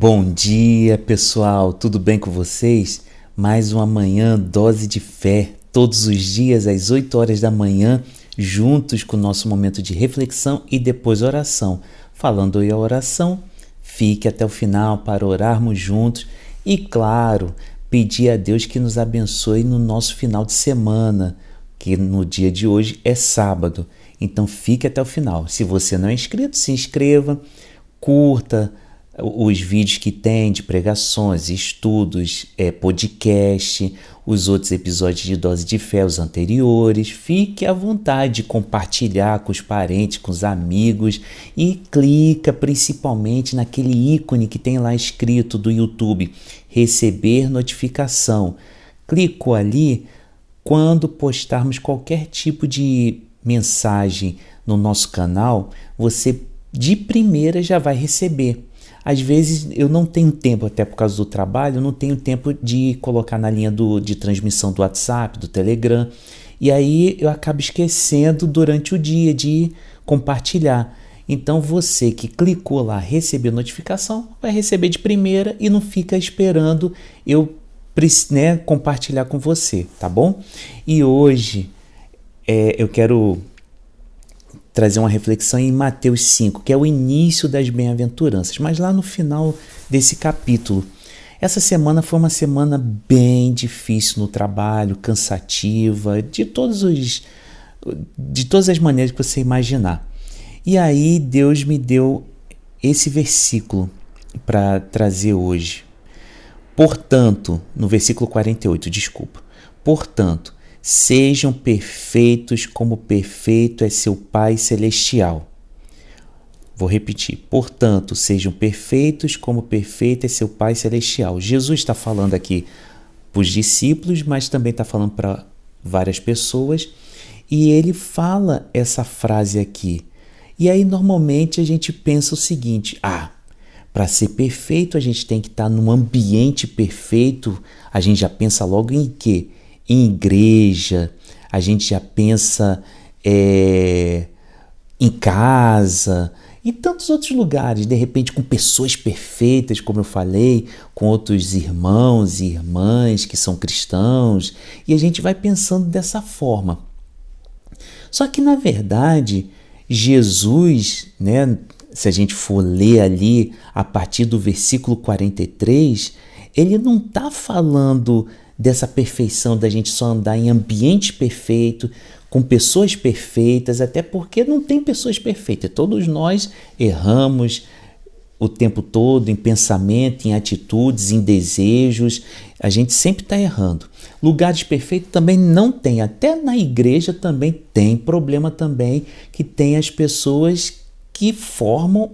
Bom dia, pessoal, tudo bem com vocês? Mais uma manhã, dose de fé, todos os dias às 8 horas da manhã, juntos com o nosso momento de reflexão e depois oração. Falando aí a oração, fique até o final para orarmos juntos e, claro, pedir a Deus que nos abençoe no nosso final de semana, que no dia de hoje é sábado. Então fique até o final. Se você não é inscrito, se inscreva, curta os vídeos que tem de pregações, estudos, podcast, os outros episódios de Dose de Fé, os anteriores. Fique à vontade de compartilhar com os parentes, com os amigos e clica principalmente naquele ícone que tem lá escrito do YouTube, receber notificação. Clicou ali, quando postarmos qualquer tipo de mensagem no nosso canal, você de primeira já vai receber. Às vezes eu não tenho tempo, até por causa do trabalho, eu não tenho tempo de colocar na linha de transmissão do WhatsApp, do Telegram, e aí eu acabo esquecendo durante o dia de compartilhar. Então você que clicou lá, receber notificação, vai receber de primeira e não fica esperando eu compartilhar com você, tá bom? E hoje eu quero trazer uma reflexão em Mateus 5, que é o início das bem-aventuranças, mas lá no final desse capítulo. Essa semana foi uma semana bem difícil no trabalho, cansativa, de todas as maneiras que você imaginar. E aí Deus me deu esse versículo para trazer hoje. Portanto, no versículo 48, portanto, sejam perfeitos como perfeito é seu Pai Celestial. Vou repetir. Portanto, sejam perfeitos como perfeito é seu Pai Celestial. Jesus está falando aqui para os discípulos, mas também está falando para várias pessoas. E ele fala essa frase aqui. E aí, normalmente, a gente pensa o seguinte. Para ser perfeito, a gente tem que estar num ambiente perfeito. A gente já pensa logo em quê? Em igreja, a gente já pensa em casa, em tantos outros lugares, de repente com pessoas perfeitas, como eu falei, com outros irmãos e irmãs que são cristãos, e a gente vai pensando dessa forma. Só que, na verdade, Jesus, se a gente for ler ali a partir do versículo 43, ele não está falando dessa perfeição, da gente só andar em ambiente perfeito, com pessoas perfeitas, até porque não tem pessoas perfeitas. Todos nós erramos o tempo todo em pensamento, em atitudes, em desejos. A gente sempre está errando. Lugares perfeitos também não tem. Até na igreja também tem problema também, que tem as pessoas que formam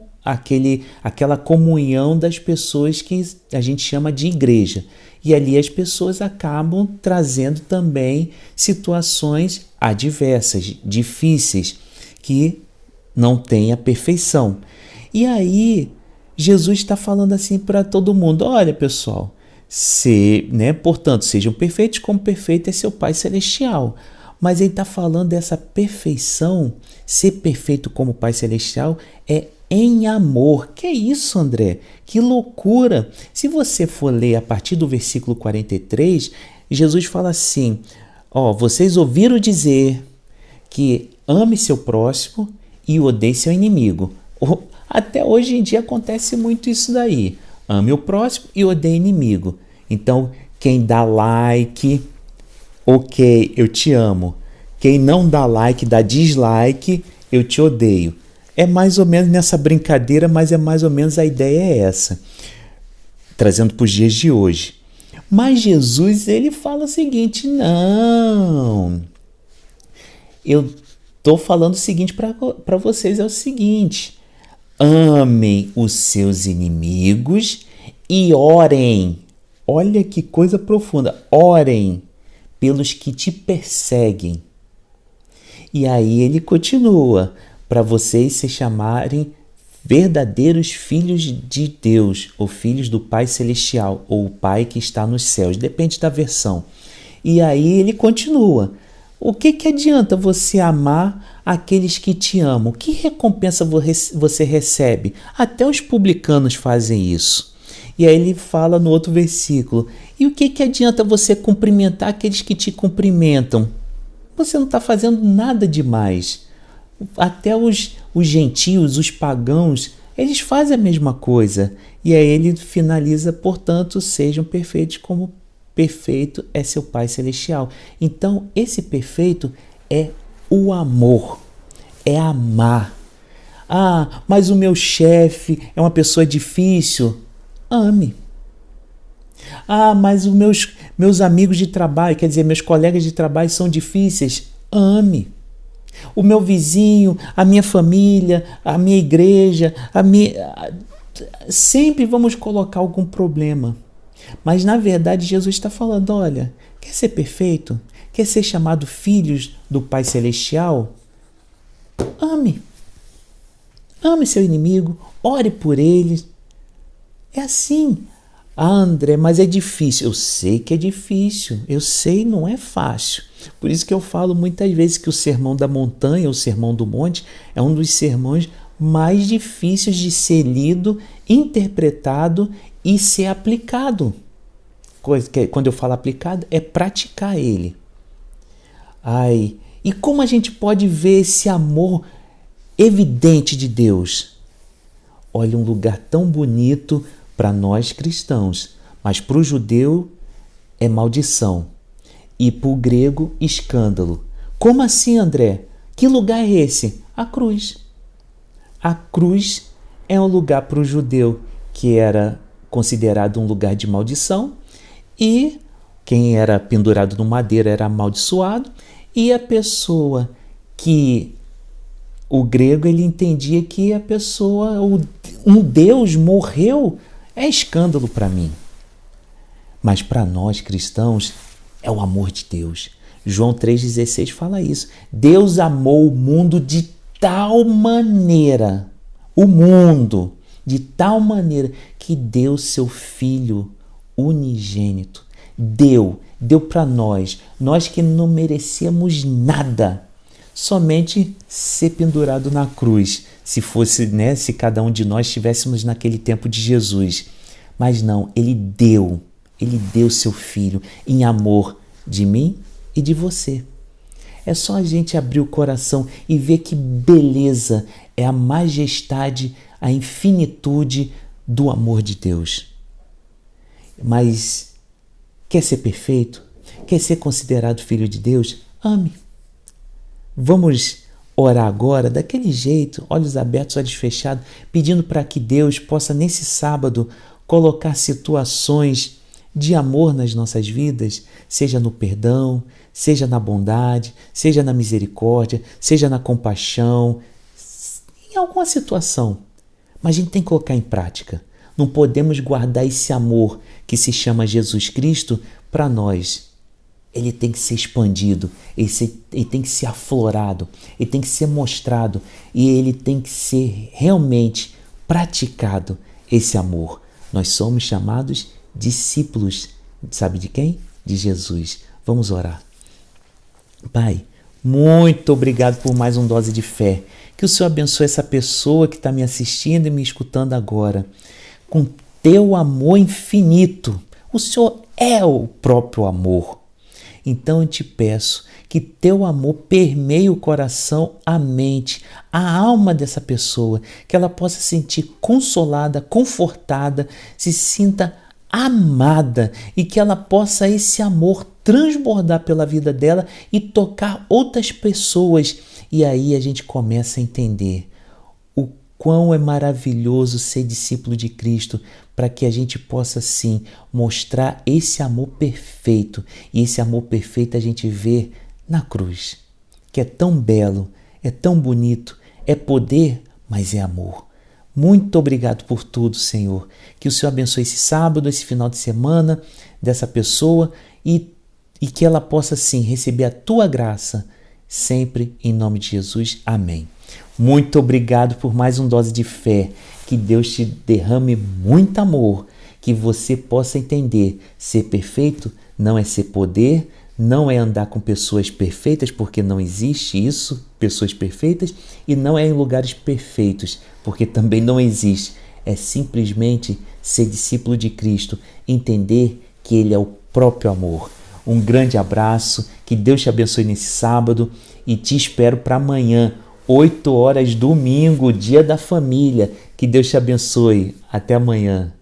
aquela comunhão das pessoas que a gente chama de igreja. E ali as pessoas acabam trazendo também situações adversas, difíceis, que não têm a perfeição. E aí Jesus está falando assim para todo mundo: olha, pessoal, portanto, sejam perfeitos como perfeito é seu Pai Celestial. Mas ele está falando dessa perfeição, ser perfeito como o Pai Celestial é em amor. Que é isso, André? Que loucura! Se você for ler a partir do versículo 43, Jesus fala assim: vocês ouviram dizer que ame seu próximo e odeie seu inimigo. Até hoje em dia acontece muito isso daí. Ame o próximo e odeie inimigo. Então, quem dá like, ok, eu te amo. Quem não dá like, dá dislike, eu te odeio. É mais ou menos nessa brincadeira, mas é mais ou menos a ideia é essa. Trazendo para os dias de hoje. Mas Jesus, ele fala o seguinte: não. Eu estou falando o seguinte para vocês, é o seguinte: amem os seus inimigos e orem. Olha que coisa profunda. Orem pelos que te perseguem. E aí ele continua: para vocês se chamarem verdadeiros filhos de Deus, ou filhos do Pai Celestial, ou o Pai que está nos céus, depende da versão. E aí ele continua: o que adianta você amar aqueles que te amam? Que recompensa você recebe? Até os publicanos fazem isso. E aí ele fala no outro versículo: e o que adianta você cumprimentar aqueles que te cumprimentam? Você não está fazendo nada demais. Até os gentios, os pagãos, eles fazem a mesma coisa. E aí ele finaliza: portanto, sejam perfeitos como perfeito é seu Pai Celestial. Então, esse perfeito é o amor, é amar. Ah, mas o meu chefe é uma pessoa difícil. Ame. Ah, mas os meus amigos de trabalho, quer dizer, meus colegas de trabalho são difíceis. Ame. O meu vizinho, a minha família, a minha igreja, sempre vamos colocar algum problema. Mas na verdade Jesus está falando: olha, quer ser perfeito? Quer ser chamado filhos do Pai Celestial? Ame. Ame seu inimigo, ore por ele. É assim. Ah, André, mas é difícil. Eu sei que é difícil. Eu sei, não é fácil. Por isso que eu falo muitas vezes que o Sermão da Montanha, o Sermão do Monte, é um dos sermões mais difíceis de ser lido, interpretado e ser aplicado. Quando eu falo aplicado, é praticar ele. Ai, e como a gente pode ver esse amor evidente de Deus? Olha, um lugar tão bonito para nós cristãos, mas para o judeu é maldição e para o grego escândalo. Como assim, André? Que lugar é esse? A cruz. A cruz é um lugar para o judeu que era considerado um lugar de maldição, e quem era pendurado no madeiro era amaldiçoado, e a pessoa que o grego, ele entendia que a pessoa, um Deus morreu, é escândalo para mim. Mas para nós cristãos é o amor de Deus. João 3,16 fala isso. Deus amou o mundo de tal maneira, de tal maneira que deu seu Filho unigênito. Deu para nós que não merecemos nada, somente ser pendurado na cruz, se fosse, se cada um de nós estivéssemos naquele tempo de Jesus. Mas não, ele deu seu Filho em amor de mim e de você. É só a gente abrir o coração e ver que beleza é a majestade, a infinitude do amor de Deus. Mas quer ser perfeito? Quer ser considerado filho de Deus? Ame. Vamos orar agora daquele jeito, olhos abertos, olhos fechados, pedindo para que Deus possa nesse sábado colocar situações de amor nas nossas vidas, seja no perdão, seja na bondade, seja na misericórdia, seja na compaixão, em alguma situação. Mas a gente tem que colocar em prática. Não podemos guardar esse amor que se chama Jesus Cristo para nós. Ele tem que ser expandido, ele tem que ser aflorado, ele tem que ser mostrado e ele tem que ser realmente praticado, esse amor. Nós somos chamados discípulos, sabe de quem? De Jesus. Vamos orar. Pai, muito obrigado por mais uma dose de fé. Que o Senhor abençoe essa pessoa que está me assistindo e me escutando agora. Com teu amor infinito. O Senhor é o próprio amor. Então eu te peço que teu amor permeie o coração, a mente, a alma dessa pessoa, que ela possa se sentir consolada, confortada, se sinta amada e que ela possa esse amor transbordar pela vida dela e tocar outras pessoas. E aí a gente começa a entender o quão é maravilhoso ser discípulo de Cristo, para que a gente possa sim mostrar esse amor perfeito. E esse amor perfeito a gente vê na cruz, que é tão belo, é tão bonito, é poder, mas é amor. Muito obrigado por tudo, Senhor. Que o Senhor abençoe esse sábado, esse final de semana dessa pessoa e que ela possa sim receber a tua graça sempre em nome de Jesus. Amém. Muito obrigado por mais uma dose de fé. Que Deus te derrame muito amor, que você possa entender, ser perfeito não é ser poder, não é andar com pessoas perfeitas, porque não existe isso, pessoas perfeitas, e não é em lugares perfeitos, porque também não existe. é simplesmente ser discípulo de Cristo, entender que Ele é o próprio amor. Um grande abraço, que Deus te abençoe nesse sábado e te espero para amanhã, 8 horas, domingo, dia da família. Que Deus te abençoe. Até amanhã.